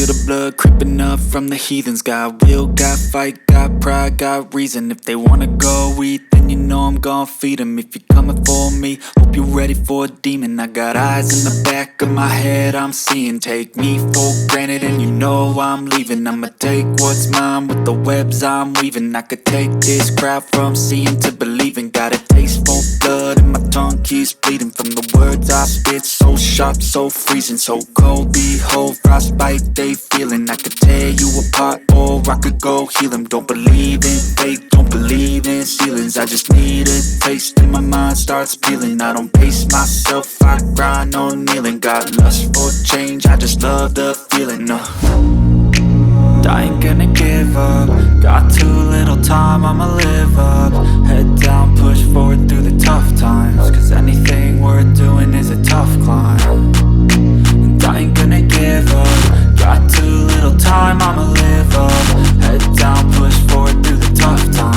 feel the blood creeping up from the heathens. Got will, got fight, got pride, got reason. If they wanna go eat, then you know I'm gon' feed them. If you're coming for me, hope you're ready for a demon. I got eyes in the back of my head, I'm seeing. Take me for granted and you know I'm leaving. I'ma take what's mine with the webs I'm weaving. I could take this crowd from seeing to believing. Got a taste for blood and my tongue keeps bleeding from the words I spit. So sharp, so freezing, so cold. Behold, frostbite they feeling. I could tear you apart or I could go heal them. Don't believe in fate, don't believe in ceilings. I just need a taste and my mind starts peeling. I don't pace myself, I grind on kneeling. Got lust for change, I just love the feeling. I ain't gonna give up. Got too little time, I'ma live up. Head down, push forward through the tough times. Cause anything worth doing is a tough climb. And I ain't gonna give up. Got too little time, I'ma live up. Head down, push forward through the tough times.